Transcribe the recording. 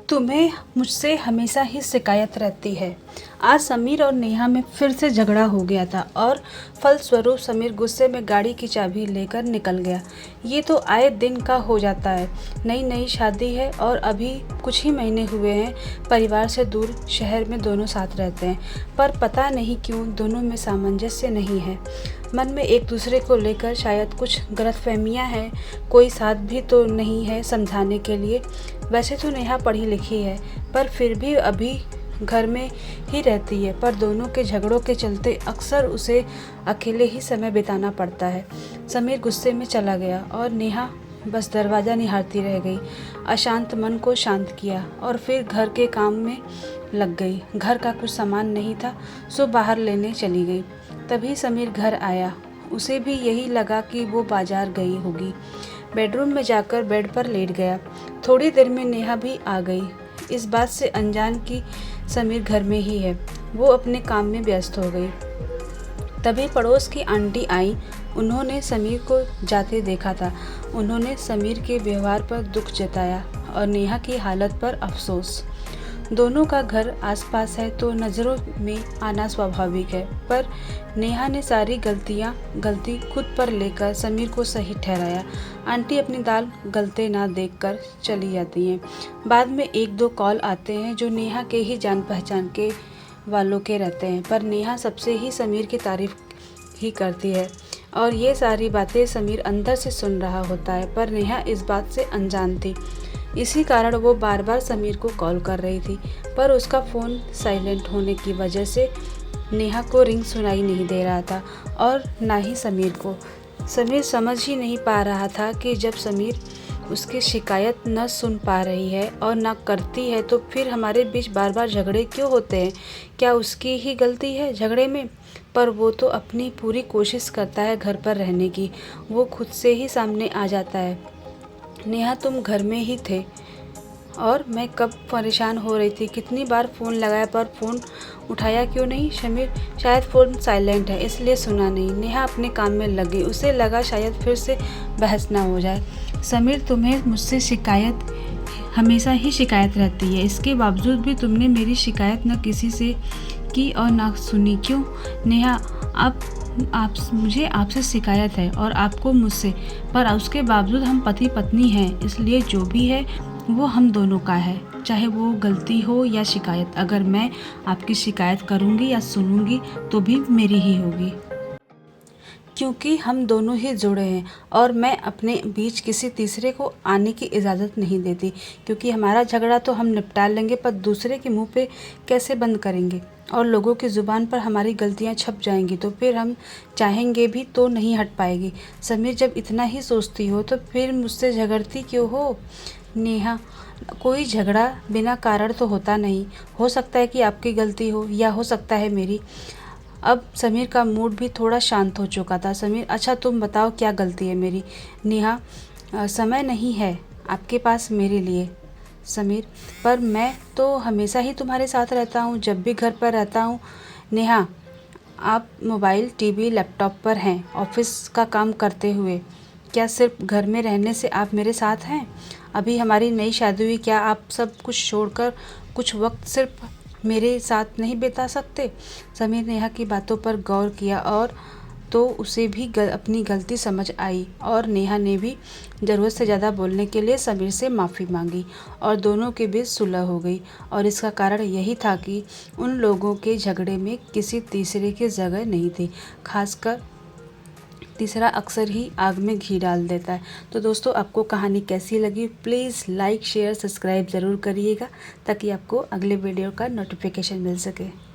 तुम्हें मुझसे हमेशा ही शिकायत रहती है। आज समीर और नेहा में फिर से झगड़ा हो गया था और फलस्वरूप समीर गुस्से में गाड़ी की चाबी लेकर निकल गया। ये तो आए दिन का हो जाता है। नई नई शादी है और अभी कुछ ही महीने हुए हैं। परिवार से दूर शहर में दोनों साथ रहते हैं, पर पता नहीं क्यों दोनों में सामंजस्य नहीं है। मन में एक दूसरे को लेकर शायद कुछ गलतफहमियां हैं। कोई साथ भी तो नहीं है समझाने के लिए। वैसे तो नेहा पढ़ी लिखी है, पर फिर भी अभी घर में ही रहती है। पर दोनों के झगड़ों के चलते अक्सर उसे अकेले ही समय बिताना पड़ता है। समीर गुस्से में चला गया और नेहा बस दरवाज़ा निहारती रह गई। अशांत मन को शांत किया और फिर घर के काम में लग गई। घर का कुछ सामान नहीं था, सो बाहर लेने चली गई। तभी समीर घर आया। उसे भी यही लगा कि वो बाजार गई होगी। बेडरूम में जाकर बेड पर लेट गया। थोड़ी देर में नेहा भी आ गई, इस बात से अनजान कि समीर घर में ही है। वो अपने काम में व्यस्त हो गई। तभी पड़ोस की आंटी आई। उन्होंने समीर को जाते देखा था। उन्होंने समीर के व्यवहार पर दुख जताया और नेहा की हालत पर अफसोस। दोनों का घर आसपास है तो नज़रों में आना स्वाभाविक है, पर नेहा ने सारी गलती खुद पर लेकर समीर को सही ठहराया। आंटी अपनी दाल गलते ना देखकर चली जाती हैं। बाद में एक दो कॉल आते हैं जो नेहा के ही जान पहचान के वालों के रहते हैं, पर नेहा सबसे ही समीर की तारीफ ही करती है और ये सारी बातें समीर अंदर से सुन रहा होता है, पर नेहा इस बात से अनजान थी। इसी कारण वो बार बार समीर को कॉल कर रही थी, पर उसका फ़ोन साइलेंट होने की वजह से नेहा को रिंग सुनाई नहीं दे रहा था और ना ही समीर को। समीर समझ ही नहीं पा रहा था कि जब समीर उसकी शिकायत न सुन पा रही है और ना करती है तो फिर हमारे बीच बार बार झगड़े क्यों होते हैं। क्या उसकी ही गलती है झगड़े में? पर वो तो अपनी पूरी कोशिश करता है घर पर रहने की। वो खुद से ही सामने आ जाता है। नेहा तुम घर में ही थे और मैं कब परेशान हो रही थी। कितनी बार फ़ोन लगाया पर फ़ोन उठाया क्यों नहीं? समीर शायद फ़ोन साइलेंट है इसलिए सुना नहीं। नेहा अपने काम में लगी। उसे लगा शायद फिर से बहस ना हो जाए। समीर तुम्हें मुझसे हमेशा ही शिकायत रहती है। इसके बावजूद भी तुमने मेरी शिकायत न किसी से की और ना सुनी। क्यों नेहा? मुझे आपसे शिकायत है और आपको मुझसे, पर उसके बावजूद हम पति पत्नी हैं, इसलिए जो भी है वो हम दोनों का है, चाहे वो गलती हो या शिकायत। अगर मैं आपकी शिकायत करूँगी या सुनूंगी तो भी मेरी ही होगी, क्योंकि हम दोनों ही जुड़े हैं और मैं अपने बीच किसी तीसरे को आने की इजाज़त नहीं देती। क्योंकि हमारा झगड़ा तो हम निपटा लेंगे, पर दूसरे के मुंह पे कैसे बंद करेंगे और लोगों की ज़ुबान पर हमारी गलतियां छप जाएंगी तो फिर हम चाहेंगे भी तो नहीं हट पाएगी। समीर जब इतना ही सोचती हो तो फिर मुझसे झगड़ती क्यों हो? नेहा कोई झगड़ा बिना कारण तो होता नहीं। हो सकता है कि आपकी गलती हो या हो सकता है मेरी। अब समीर का मूड भी थोड़ा शांत हो चुका था। समीर अच्छा तुम बताओ क्या गलती है मेरी? नेहा समय नहीं है आपके पास मेरे लिए। समीर पर मैं तो हमेशा ही तुम्हारे साथ रहता हूँ, जब भी घर पर रहता हूँ। नेहा आप मोबाइल टीवी लैपटॉप पर हैं ऑफिस का काम करते हुए। क्या सिर्फ घर में रहने से आप मेरे साथ हैं? अभी हमारी नई शादी हुई, क्या आप सब कुछ छोड़कर कुछ वक्त सिर्फ मेरे साथ नहीं बिता सकते? समीर नेहा की बातों पर गौर किया और तो उसे भी अपनी गलती समझ आई और नेहा ने भी ज़रूरत से ज़्यादा बोलने के लिए समीर से माफ़ी मांगी और दोनों के बीच सुलह हो गई। और इसका कारण यही था कि उन लोगों के झगड़े में किसी तीसरे की जगह नहीं थी। खासकर तीसरा अक्सर ही आग में घी डाल देता है। तो दोस्तों आपको कहानी कैसी लगी? प्लीज़ लाइक शेयर सब्सक्राइब ज़रूर करिएगा ताकि आपको अगले वीडियो का नोटिफिकेशन मिल सके।